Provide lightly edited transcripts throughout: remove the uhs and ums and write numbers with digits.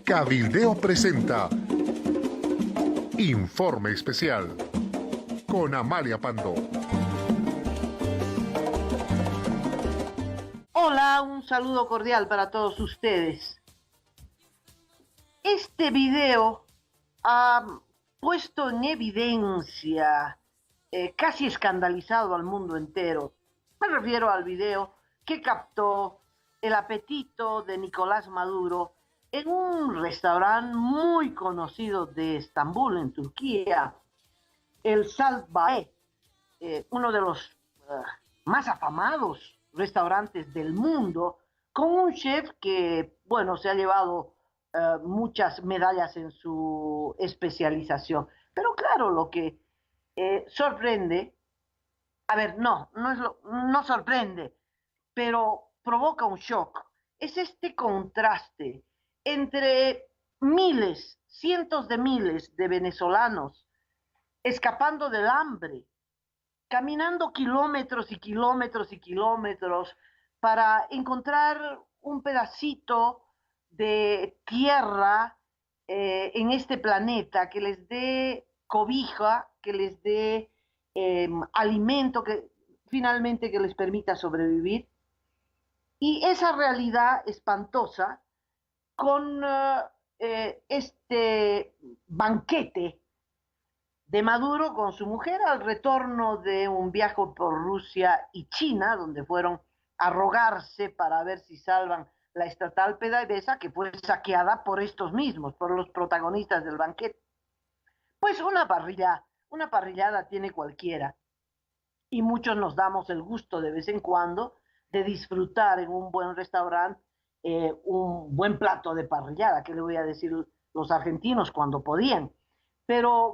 Cabildeo presenta Informe Especial con Amalia Pando. Hola, un saludo cordial para todos ustedes. Este video ha puesto en evidencia, casi escandalizado al mundo entero. Me refiero al video que captó el apetito de Nicolás Maduro en un restaurante muy conocido de Estambul, en Turquía, el Salt Bae, uno de los más afamados restaurantes del mundo, con un chef que, bueno, se ha llevado muchas medallas en su especialización. Pero claro, lo que sorprende, no sorprende, pero provoca un shock, es este contraste entre miles, cientos de miles de venezolanos escapando del hambre, caminando kilómetros y kilómetros y kilómetros para encontrar un pedacito de tierra en este planeta que les dé cobija, que les dé alimento, que finalmente que les permita sobrevivir. Y esa realidad espantosa con este banquete de Maduro con su mujer al retorno de un viaje por Rusia y China, donde fueron a rogarse para ver si salvan la estatal PDVSA, que fue saqueada por estos mismos, por los protagonistas del banquete. Pues una parrillada tiene cualquiera, y muchos nos damos el gusto de vez en cuando de disfrutar en un buen restaurante un buen plato de parrillada, que le voy a decir los argentinos cuando podían. Pero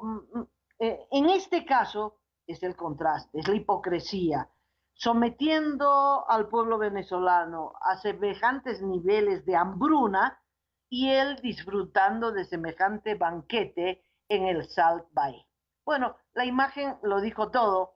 en este caso es el contraste, es la hipocresía, sometiendo al pueblo venezolano a semejantes niveles de hambruna y él disfrutando de semejante banquete en el Salt Bae. Bueno, la imagen lo dijo todo,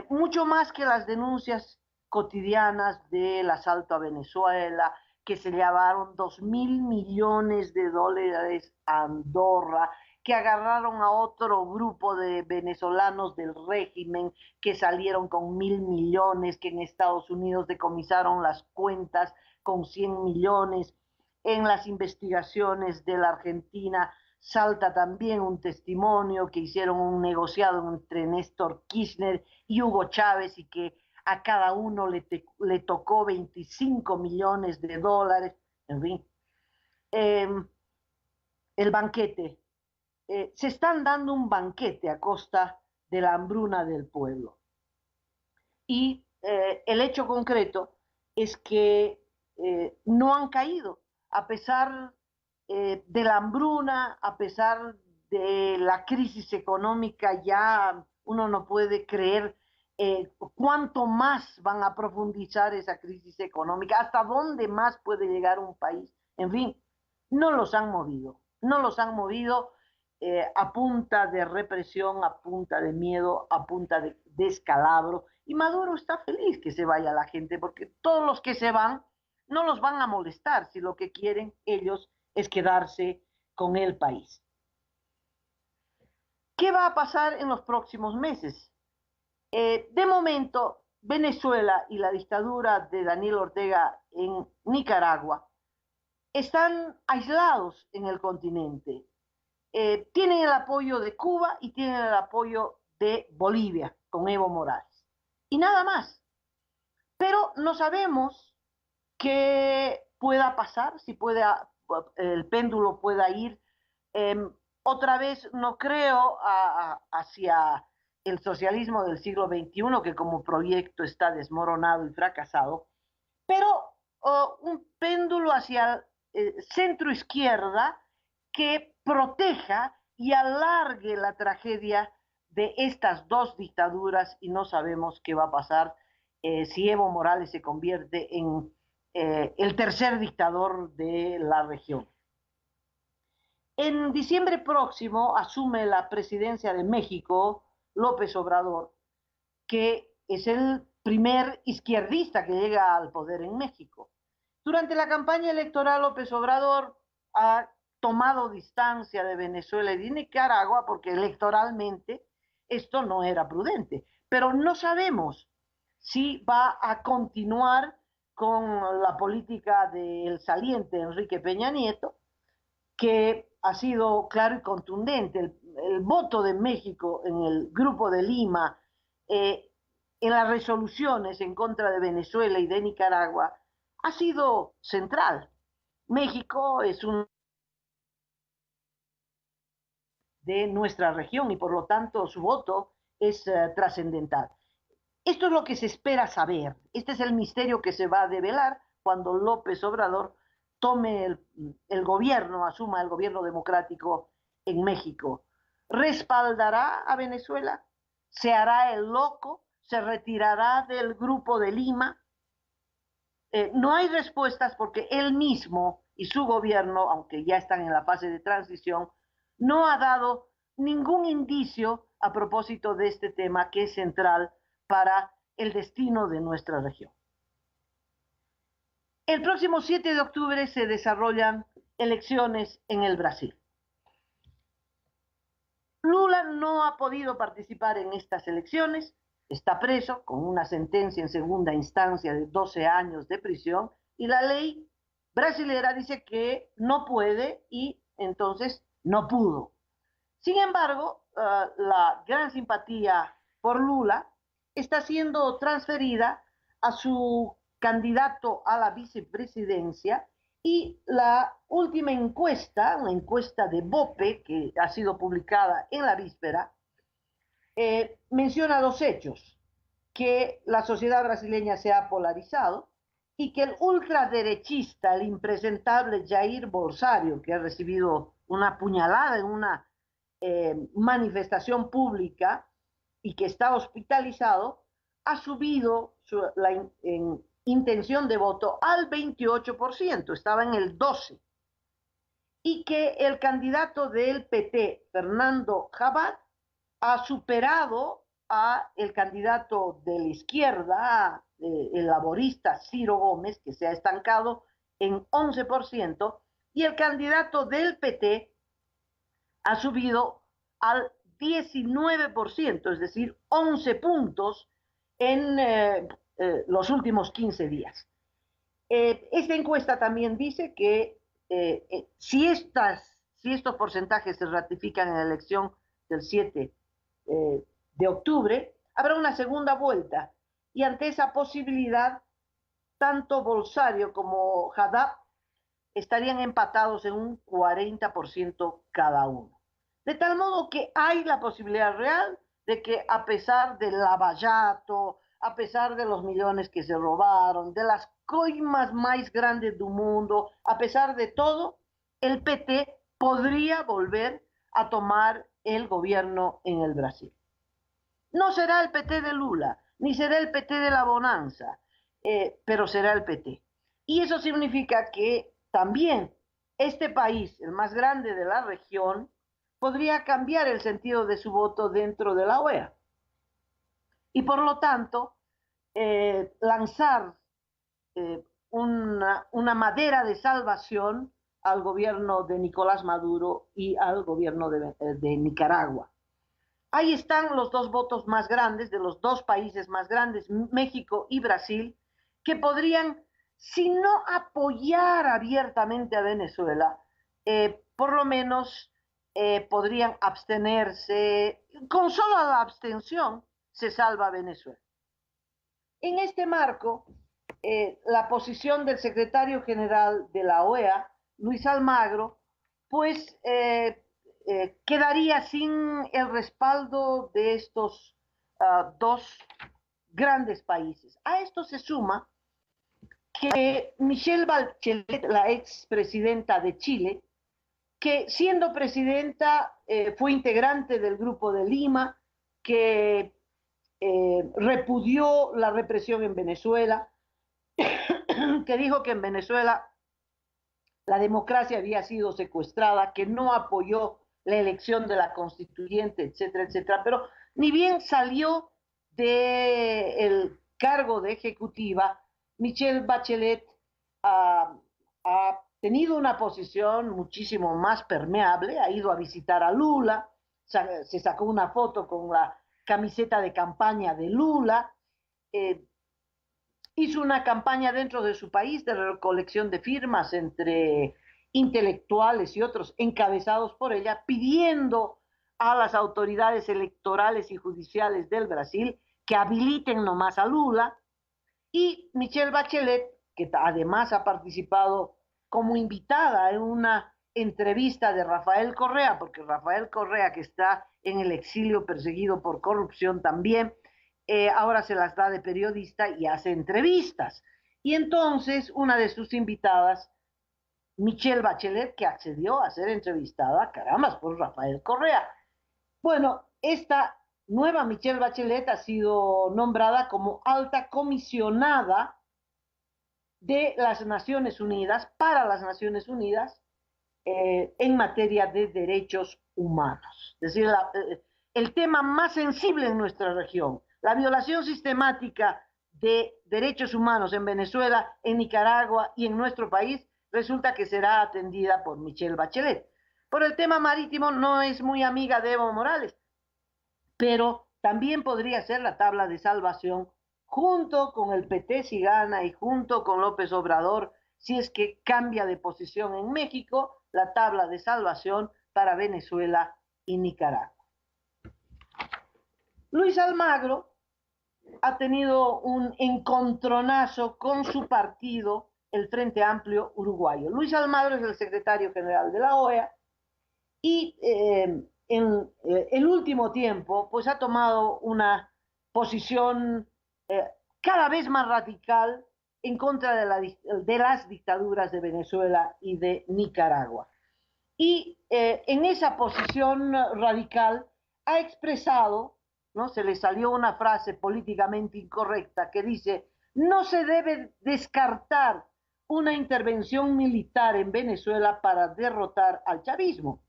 mucho más que las denuncias cotidianas del asalto a Venezuela, que se llevaron 2.000 millones de dólares a Andorra, que agarraron a otro grupo de venezolanos del régimen que salieron con 1.000 millones, que en Estados Unidos decomisaron las cuentas con 100 millones. En las investigaciones de la Argentina salta también un testimonio que hicieron un negociado entre Néstor Kirchner y Hugo Chávez y que a cada uno le tocó 25 millones de dólares, en fin. El banquete. Se están dando un banquete a costa de la hambruna del pueblo. Y el hecho concreto es que no han caído, a pesar de la hambruna, a pesar de la crisis económica. Ya uno no puede creer cuánto más van a profundizar esa crisis económica, hasta dónde más puede llegar un país. En fin, no los han movido, no los han movido a punta de represión, a punta de miedo, a punta de descalabro. Y Maduro está feliz que se vaya la gente, porque todos los que se van no los van a molestar si lo que quieren ellos es quedarse con el país. ¿Qué va a pasar en los próximos meses? De momento, Venezuela y la dictadura de Daniel Ortega en Nicaragua están aislados en el continente. Tienen el apoyo de Cuba y tienen el apoyo de Bolivia con Evo Morales. Y nada más. Pero no sabemos qué pueda pasar, si el péndulo pueda ir. Otra vez no creo hacia el socialismo del siglo XXI, que como proyecto está desmoronado y fracasado, pero un péndulo hacia centro izquierda que proteja y alargue la tragedia de estas dos dictaduras, y no sabemos qué va a pasar si Evo Morales se convierte en el tercer dictador de la región. En diciembre próximo asume la presidencia de México López Obrador, que es el primer izquierdista que llega al poder en México. Durante la campaña electoral, López Obrador ha tomado distancia de Venezuela y de Nicaragua porque electoralmente esto no era prudente. Pero no sabemos si va a continuar con la política del saliente Enrique Peña Nieto, que ha sido claro y contundente. El voto de México en el Grupo de Lima, en las resoluciones en contra de Venezuela y de Nicaragua, ha sido central. México es un de nuestra región y por lo tanto su voto es trascendental. Esto es lo que se espera saber. Este es el misterio que se va a develar cuando López Obrador tome el gobierno, asuma el gobierno democrático en México. ¿Respaldará a Venezuela? ¿Se hará el loco? ¿Se retirará del Grupo de Lima? No hay respuestas porque él mismo y su gobierno, aunque ya están en la fase de transición, no ha dado ningún indicio a propósito de este tema que es central para el destino de nuestra región. El próximo 7 de octubre se desarrollan elecciones en el Brasil. Lula no ha podido participar en estas elecciones, está preso con una sentencia en segunda instancia de 12 años de prisión y la ley brasilera dice que no puede y entonces no pudo. Sin embargo, la gran simpatía por Lula está siendo transferida a su candidato a la vicepresidencia y la última encuesta, una encuesta de BOPE que ha sido publicada en la víspera, menciona dos hechos: que la sociedad brasileña se ha polarizado y que el ultraderechista, el impresentable Jair Bolsonaro, que ha recibido una puñalada en una manifestación pública y que está hospitalizado, ha subido la intención de voto al 28%, estaba en el 12%, y que el candidato del PT, Fernando Haddad, ha superado a el candidato de la izquierda, el laborista Ciro Gómez, que se ha estancado en 11%, y el candidato del PT ha subido al 19%, es decir, 11 puntos en los últimos 15 días. Esta encuesta también dice que si estos porcentajes se ratifican en la elección del 7 de octubre, habrá una segunda vuelta y ante esa posibilidad, tanto Bolsonaro como Haddad estarían empatados en un 40% cada uno. De tal modo que hay la posibilidad real de que a pesar del lavallato, a pesar de los millones que se robaron, de las coimas más grandes del mundo, a pesar de todo, el PT podría volver a tomar el gobierno en el Brasil. No será el PT de Lula, ni será el PT de la bonanza, pero será el PT. Y eso significa que también este país, el más grande de la región, podría cambiar el sentido de su voto dentro de la OEA. Y por lo tanto, lanzar una madera de salvación al gobierno de Nicolás Maduro y al gobierno de Nicaragua. Ahí están los dos votos más grandes de los dos países más grandes, México y Brasil, que podrían, si no apoyar abiertamente a Venezuela, por lo menos podrían abstenerse. Con solo la abstención se salva Venezuela. En este marco, la posición del secretario general de la OEA, Luis Almagro, pues quedaría sin el respaldo de estos dos grandes países. A esto se suma que Michelle Bachelet, la expresidenta de Chile, que siendo presidenta fue integrante del Grupo de Lima, que repudió la represión en Venezuela, que dijo que en Venezuela la democracia había sido secuestrada, que no apoyó la elección de la constituyente, etcétera, etcétera. Pero ni bien salió del cargo de ejecutiva, Michelle Bachelet ha tenido una posición muchísimo más permeable, ha ido a visitar a Lula, se sacó una foto con la camiseta de campaña de Lula, eh, hizo una campaña dentro de su país de recolección de firmas entre intelectuales y otros encabezados por ella, pidiendo a las autoridades electorales y judiciales del Brasil que habiliten nomás a Lula, y Michelle Bachelet, que además ha participado como invitada en una entrevista de Rafael Correa, porque Rafael Correa, que está en el exilio perseguido por corrupción también, ahora se las da de periodista y hace entrevistas. Y entonces una de sus invitadas, Michelle Bachelet, que accedió a ser entrevistada, caramba, por Rafael Correa. Bueno, esta nueva Michelle Bachelet ha sido nombrada como alta comisionada de las Naciones Unidas, para las Naciones Unidas, en materia de derechos humanos. Es decir, el tema más sensible en nuestra región, la violación sistemática de derechos humanos en Venezuela, en Nicaragua y en nuestro país, resulta que será atendida por Michelle Bachelet. Por el tema marítimo no es muy amiga de Evo Morales, pero también podría ser la tabla de salvación junto con el PT si gana y junto con López Obrador si es que cambia de posición en México, la tabla de salvación para Venezuela y Nicaragua. Luis Almagro ha tenido un encontronazo con su partido, el Frente Amplio Uruguayo. Luis Almagro es el secretario general de la OEA y en el último tiempo pues ha tomado una posición cada vez más radical en contra de las dictaduras de Venezuela y de Nicaragua. Y en esa posición radical ha expresado, ¿no? Se le salió una frase políticamente incorrecta que dice, no se debe descartar una intervención militar en Venezuela para derrotar al chavismo.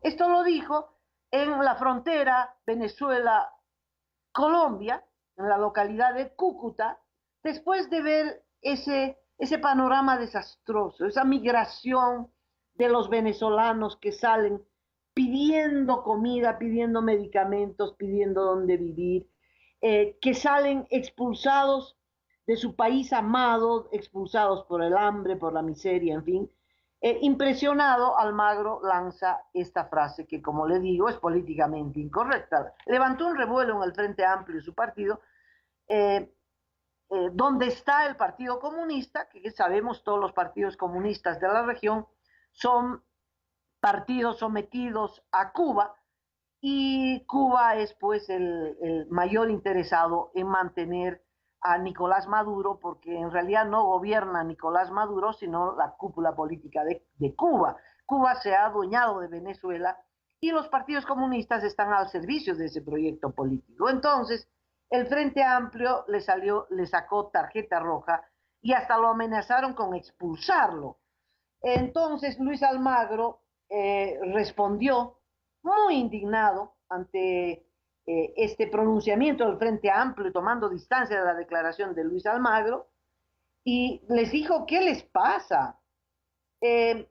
Esto lo dijo en la frontera Venezuela-Colombia, en la localidad de Cúcuta, después de ver ese panorama desastroso, esa migración de los venezolanos que salen pidiendo comida, pidiendo medicamentos, pidiendo dónde vivir, que salen expulsados de su país amado, expulsados por el hambre, por la miseria, en fin. Impresionado, Almagro lanza esta frase que, como le digo, es políticamente incorrecta. Levantó un revuelo en el Frente Amplio y su partido, eh, donde está el Partido Comunista, que sabemos todos los partidos comunistas de la región son partidos sometidos a Cuba, y Cuba es pues el mayor interesado en mantener a Nicolás Maduro, porque en realidad no gobierna Nicolás Maduro, sino la cúpula política de Cuba. Cuba se ha adueñado de Venezuela y los partidos comunistas están al servicio de ese proyecto político. Entonces, el Frente Amplio le sacó tarjeta roja y hasta lo amenazaron con expulsarlo. Entonces, Luis Almagro respondió muy indignado ante este pronunciamiento del Frente Amplio, tomando distancia de la declaración de Luis Almagro, y les dijo, ¿qué les pasa? Eh,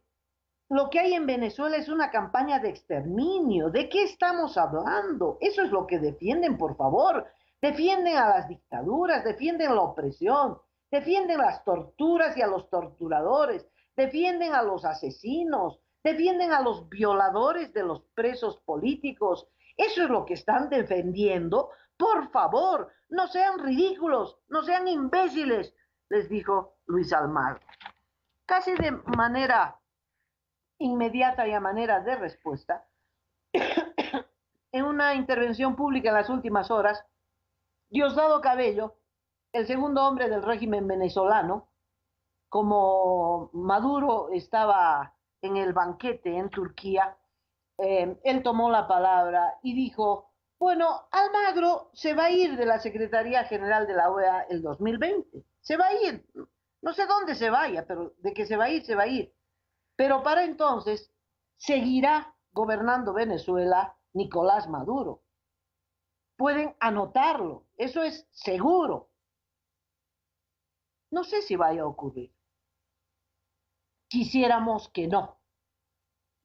lo que hay en Venezuela es una campaña de exterminio. ¿De qué estamos hablando? Eso es lo que defienden, por favor. Defienden a las dictaduras, defienden la opresión, defienden las torturas y a los torturadores, defienden a los asesinos, defienden a los violadores de los presos políticos. Eso es lo que están defendiendo. Por favor, no sean ridículos, no sean imbéciles, les dijo Luis Almagro. Casi de manera inmediata y a manera de respuesta, en una intervención pública en las últimas horas, Diosdado Cabello, el segundo hombre del régimen venezolano, como Maduro estaba en el banquete en Turquía, él tomó la palabra y dijo, bueno, Almagro se va a ir de la Secretaría General de la OEA el 2020, se va a ir, no sé dónde se vaya, pero de que se va a ir, se va a ir. Pero para entonces seguirá gobernando Venezuela Nicolás Maduro. Pueden anotarlo, eso es seguro. No sé si vaya a ocurrir. quisiéramos que no.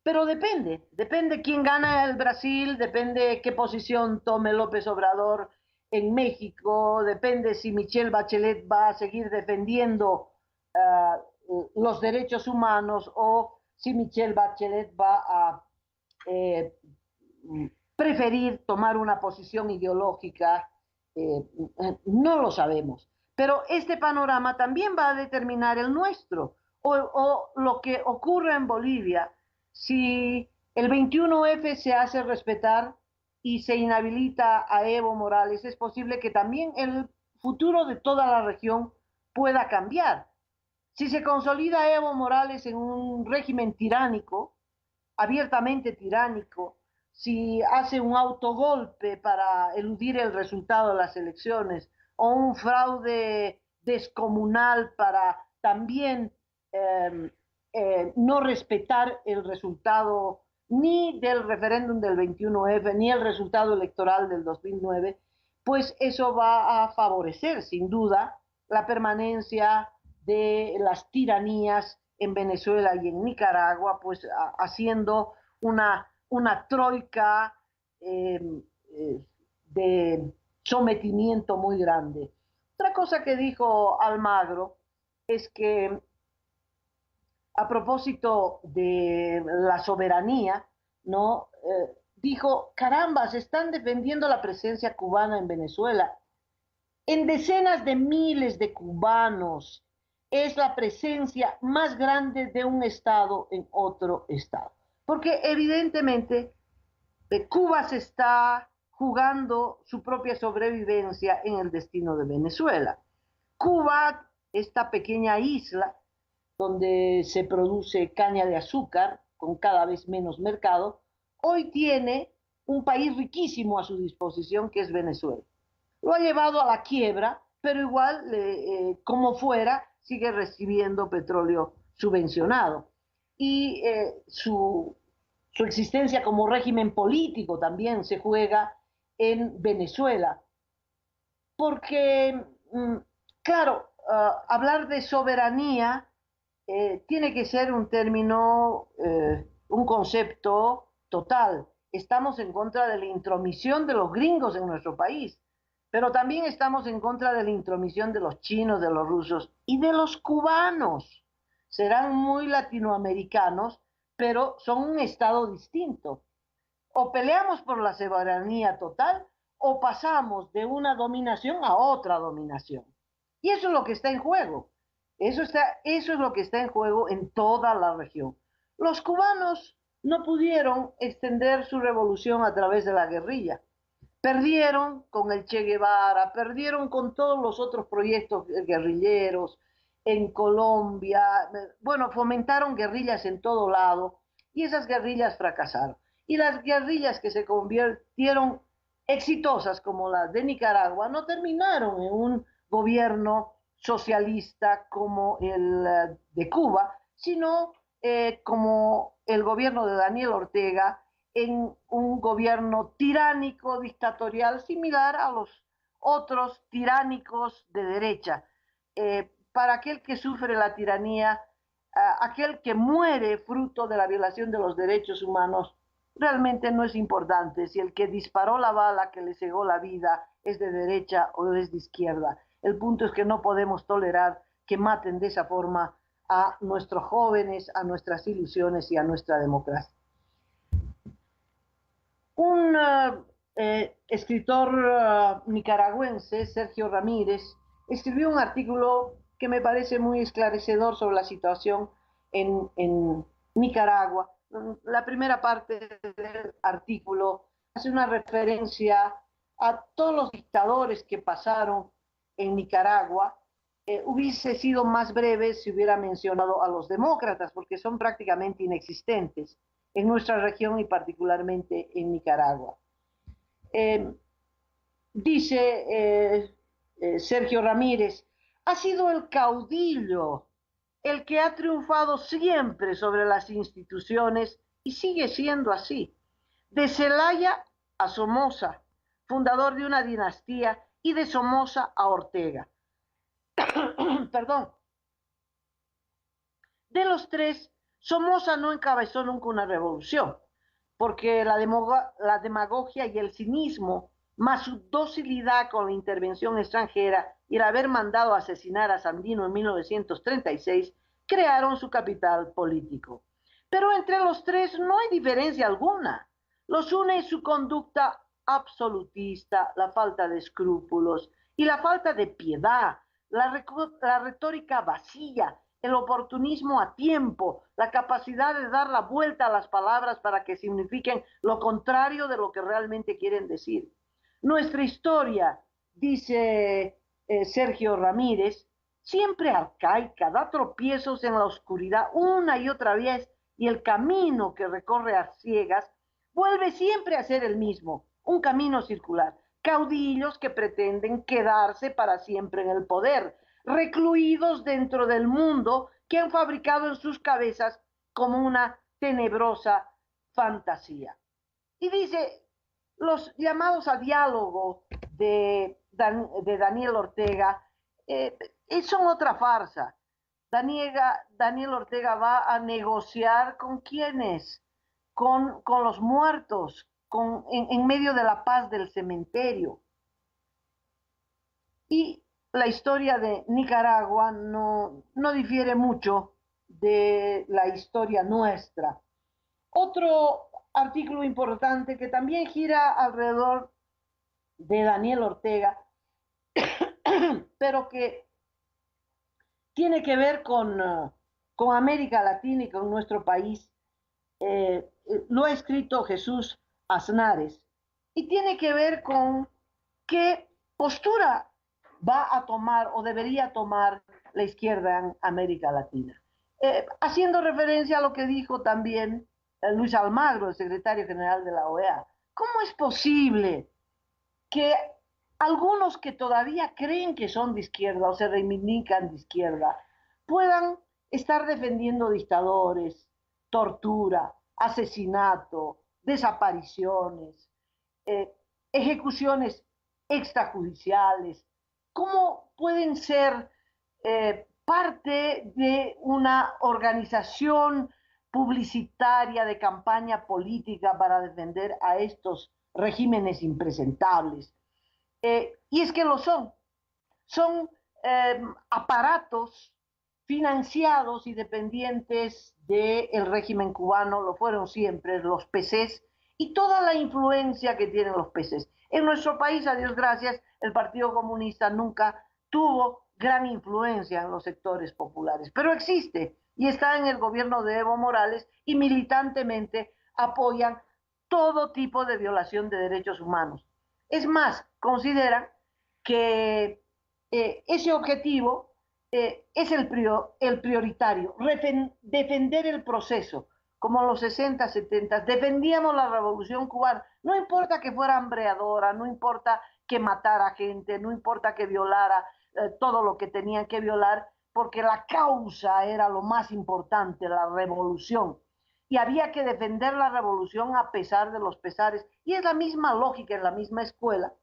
Pero depende quién gana el Brasil, depende qué posición tome López Obrador en México, depende si Michelle Bachelet va a seguir defendiendo los derechos humanos o si Michelle Bachelet va a eh, preferir tomar una posición ideológica, no lo sabemos. Pero este panorama también va a determinar el nuestro o lo que ocurre en Bolivia si el 21F se hace respetar y se inhabilita a Evo Morales. Es posible que también el futuro de toda la región pueda cambiar. Si se consolida Evo Morales en un régimen tiránico, abiertamente tiránico, si hace un autogolpe para eludir el resultado de las elecciones o un fraude descomunal para también eh, no respetar el resultado ni del referéndum del 21F, ni el resultado electoral del 2009, pues eso va a favorecer sin duda la permanencia de las tiranías en Venezuela y en Nicaragua, pues haciendo una troika de sometimiento muy grande. Otra cosa que dijo Almagro es que a propósito de la soberanía, ¿no? Dijo, caramba, se están defendiendo la presencia cubana en Venezuela. En decenas de miles de cubanos es la presencia más grande de un Estado en otro Estado. Porque evidentemente Cuba se está jugando su propia sobrevivencia en el destino de Venezuela. Cuba, esta pequeña isla donde se produce caña de azúcar con cada vez menos mercado, hoy tiene un país riquísimo a su disposición que es Venezuela. Lo ha llevado a la quiebra, pero igual, como fuera, sigue recibiendo petróleo subvencionado. Y su existencia como régimen político también se juega en Venezuela. Porque, claro, hablar de soberanía tiene que ser un término, un concepto total. Estamos en contra de la intromisión de los gringos en nuestro país, pero también estamos en contra de la intromisión de los chinos, de los rusos y de los cubanos. Serán muy latinoamericanos, pero son un estado distinto. O peleamos por la soberanía total o pasamos de una dominación a otra dominación. Y eso es lo que está en juego. Eso es lo que está en juego en toda la región. Los cubanos no pudieron extender su revolución a través de la guerrilla. Perdieron con el Che Guevara, perdieron con todos los otros proyectos guerrilleros en Colombia. Bueno, fomentaron guerrillas en todo lado y esas guerrillas fracasaron. Y las guerrillas que se convirtieron exitosas, como las de Nicaragua, no terminaron en un gobierno socialista como el de Cuba, sino como el gobierno de Daniel Ortega en un gobierno tiránico, dictatorial, similar a los otros tiránicos de derecha. Para aquel que sufre la tiranía, aquel que muere fruto de la violación de los derechos humanos, realmente no es importante si el que disparó la bala que le cegó la vida es de derecha o es de izquierda. El punto es que no podemos tolerar que maten de esa forma a nuestros jóvenes, a nuestras ilusiones y a nuestra democracia. Un escritor nicaragüense, Sergio Ramírez, escribió un artículo que me parece muy esclarecedor sobre la situación en Nicaragua. La primera parte del artículo hace una referencia a todos los dictadores que pasaron en Nicaragua. Hubiese sido más breve si hubiera mencionado a los demócratas, porque son prácticamente inexistentes en nuestra región y particularmente en Nicaragua. Dice Sergio Ramírez, ha sido el caudillo el que ha triunfado siempre sobre las instituciones y sigue siendo así. De Zelaya a Somoza, fundador de una dinastía, y de Somoza a Ortega. Perdón. De los tres, Somoza no encabezó nunca una revolución, porque la demagogia y el cinismo, más su docilidad con la intervención extranjera y el haber mandado asesinar a Sandino en 1936, crearon su capital político. Pero entre los tres no hay diferencia alguna. Los une su conducta absolutista, la falta de escrúpulos y la falta de piedad, la retórica vacía, el oportunismo a tiempo, la capacidad de dar la vuelta a las palabras para que signifiquen lo contrario de lo que realmente quieren decir. Nuestra historia, dice Sergio Ramírez, siempre arcaica, da tropiezos en la oscuridad una y otra vez, y el camino que recorre a ciegas vuelve siempre a ser el mismo, un camino circular. Caudillos que pretenden quedarse para siempre en el poder, recluidos dentro del mundo que han fabricado en sus cabezas como una tenebrosa fantasía. Y dice, los llamados a diálogo de Daniel Ortega son otra farsa. Daniel Ortega va a negociar con quiénes, con los muertos, en medio de la paz del cementerio. Y la historia de Nicaragua no difiere mucho de la historia nuestra. Otro artículo importante que también gira alrededor de Daniel Ortega, pero que tiene que ver con América Latina y con nuestro país, lo ha escrito Jesús Aznares, y tiene que ver con qué postura va a tomar o debería tomar la izquierda en América Latina. Haciendo referencia a lo que dijo también Luis Almagro, el secretario general de la OEA. ¿Cómo es posible que algunos que todavía creen que son de izquierda o se reivindican de izquierda puedan estar defendiendo dictadores, tortura, asesinato, desapariciones, ejecuciones extrajudiciales? ¿Cómo pueden ser parte de una organización publicitaria de campaña política para defender a estos regímenes impresentables? Y es que lo son aparatos financiados y dependientes del régimen cubano, lo fueron siempre los PCs y toda la influencia que tienen los PCs. En nuestro país, a Dios gracias, el Partido Comunista nunca tuvo gran influencia en los sectores populares, pero existe y está en el gobierno de Evo Morales y militantemente apoyan todo tipo de violación de derechos humanos. Es más, consideran que ese objetivo es el prioritario, defender el proceso, como en los 60, 70, defendíamos la revolución cubana, no importa que fuera hambreadora, no importa que matara gente, no importa que violara todo lo que tenían que violar, porque la causa era lo más importante, la revolución. Y había que defender la revolución a pesar de los pesares. Y es la misma lógica en la misma escuela,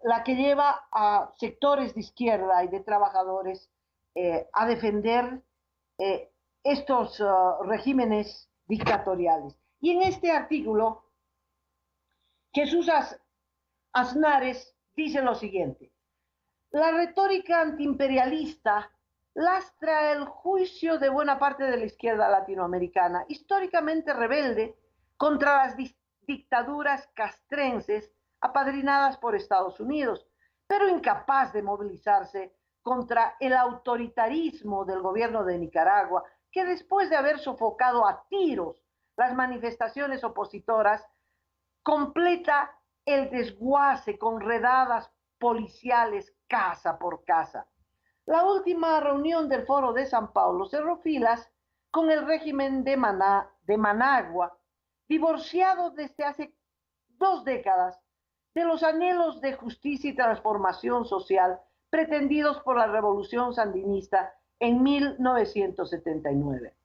la que lleva a sectores de izquierda y de trabajadores a defender estos regímenes dictatoriales. Y en este artículo, Jesús Aznares dice lo siguiente: la retórica antiimperialista lastra el juicio de buena parte de la izquierda latinoamericana, históricamente rebelde contra las dictaduras castrenses apadrinadas por Estados Unidos, pero incapaz de movilizarse contra el autoritarismo del gobierno de Nicaragua, que después de haber sofocado a tiros las manifestaciones opositoras, completa el desguace con redadas policiales casa por casa. La última reunión del Foro de San Paulo cerró filas con el régimen de Managua, divorciado desde hace 2 décadas de los anhelos de justicia y transformación social pretendidos por la revolución sandinista en 1979.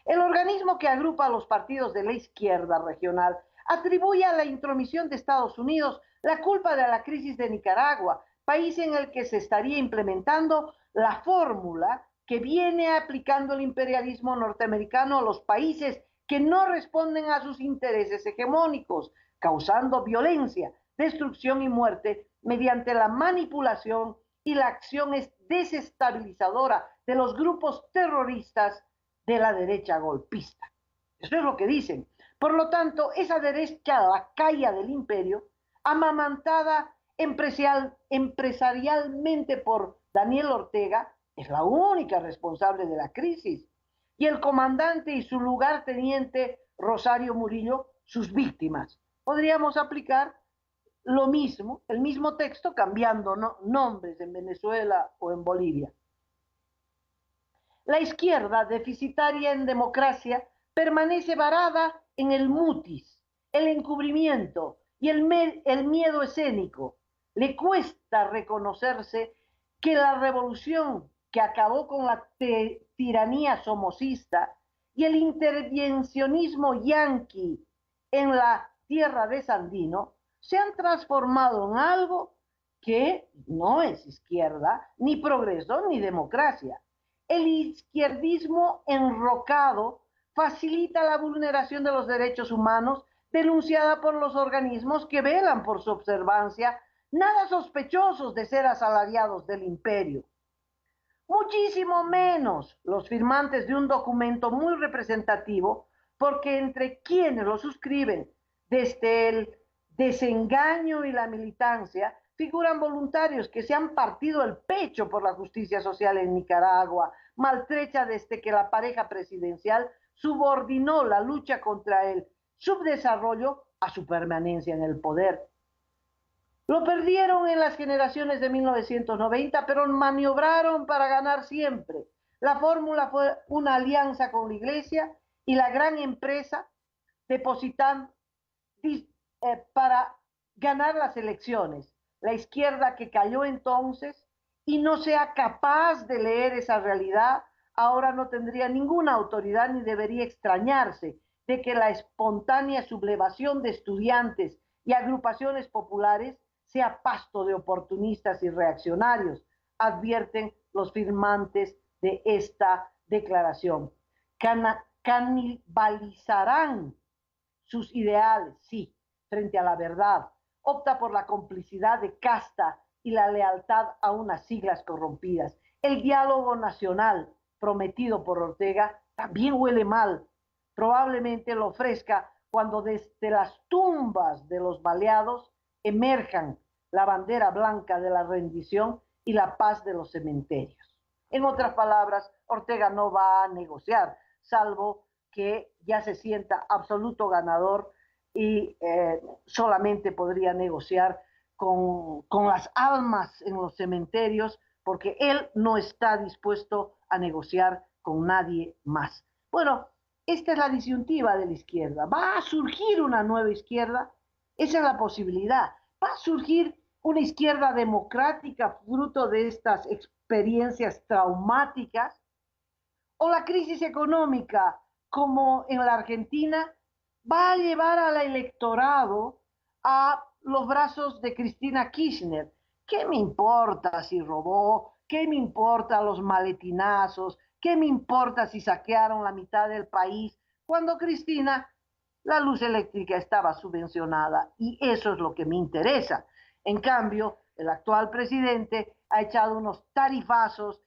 El organismo que agrupa a los partidos de la izquierda regional atribuye a la intromisión de Estados Unidos la culpa de la crisis de Nicaragua, país en el que se estaría implementando la fórmula que viene aplicando el imperialismo norteamericano a los países que no responden a sus intereses hegemónicos, causando violencia, destrucción y muerte mediante la manipulación y la acción desestabilizadora de los grupos terroristas de la derecha golpista. Eso es lo que dicen. Por lo tanto, esa derecha lacaya del imperio, amamantada empresarialmente por Daniel Ortega, es la única responsable de la crisis. Y el comandante y su lugarteniente Rosario Murillo, sus víctimas. Podríamos aplicar lo mismo, el mismo texto, cambiando nombres en Venezuela o en Bolivia. La izquierda, deficitaria en democracia, permanece varada en el mutis, el encubrimiento y el miedo escénico. Le cuesta reconocerse que la revolución que acabó con la tiranía somocista y el intervencionismo yanqui en la tierra de Sandino se han transformado en algo que no es izquierda, ni progreso, ni democracia. El izquierdismo enrocado facilita la vulneración de los derechos humanos denunciada por los organismos que velan por su observancia, nada sospechosos de ser asalariados del imperio. Muchísimo menos los firmantes de un documento muy representativo, porque entre quienes lo suscriben, desde el desengaño y la militancia, figuran voluntarios que se han partido el pecho por la justicia social en Nicaragua, maltrecha desde que la pareja presidencial subordinó la lucha contra el subdesarrollo a su permanencia en el poder. Lo perdieron en las generaciones de 1990, pero maniobraron para ganar siempre. La fórmula fue una alianza con la iglesia y la gran empresa depositan para ganar las elecciones. La izquierda que cayó entonces y no sea capaz de leer esa realidad, ahora no tendría ninguna autoridad ni debería extrañarse de que la espontánea sublevación de estudiantes y agrupaciones populares sea pasto de oportunistas y reaccionarios, advierten los firmantes de esta declaración. Canibalizarán sus ideales, sí, frente a la verdad. Opta por la complicidad de casta y la lealtad a unas siglas corrompidas. El diálogo nacional prometido por Ortega también huele mal. Probablemente lo ofrezca cuando desde las tumbas de los baleados emerjan la bandera blanca de la rendición y la paz de los cementerios. En otras palabras, Ortega no va a negociar, salvo que ya se sienta absoluto ganador y solamente podría negociar con las almas en los cementerios, porque él no está dispuesto a negociar con nadie más. Bueno, esta es la disyuntiva de la izquierda. ¿Va a surgir una nueva izquierda? Esa es la posibilidad. ¿Va a surgir una izquierda democrática fruto de estas experiencias traumáticas? ¿O la crisis económica, como en la Argentina, va a llevar al electorado a los brazos de Cristina Kirchner? ¿Qué me importa si robó? ¿Qué me importa los maletinazos? ¿Qué me importa si saquearon la mitad del país? Cuando Cristina, la luz eléctrica estaba subvencionada y eso es lo que me interesa. En cambio, el actual presidente ha echado unos tarifazos,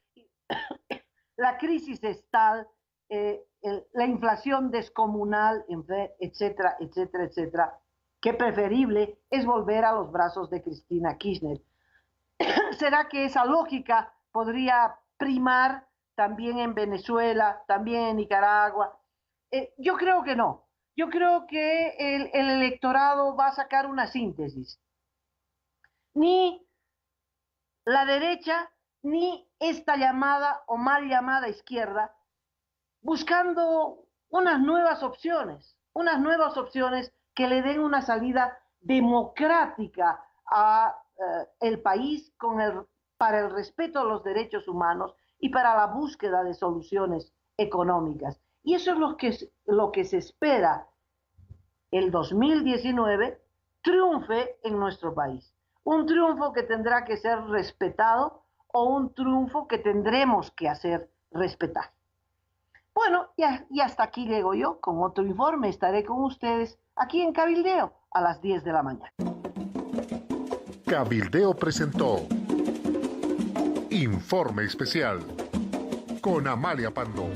la crisis es tal, la inflación descomunal, etcétera, etcétera, etcétera, que preferible es volver a los brazos de Cristina Kirchner. ¿Será que esa lógica podría primar también en Venezuela, también en Nicaragua? Yo creo que no. Yo creo que el electorado va a sacar una síntesis. Ni la derecha, ni esta llamada o mal llamada izquierda, buscando unas nuevas opciones que le den una salida democrática a el país para el respeto a los derechos humanos y para la búsqueda de soluciones económicas. Y eso es lo que se espera el 2019 triunfe en nuestro país. Un triunfo que tendrá que ser respetado o un triunfo que tendremos que hacer respetar. Bueno, y hasta aquí llego yo con otro informe. Estaré con ustedes aquí en Cabildeo a las 10 de la mañana. Cabildeo presentó Informe Especial con Amalia Pando.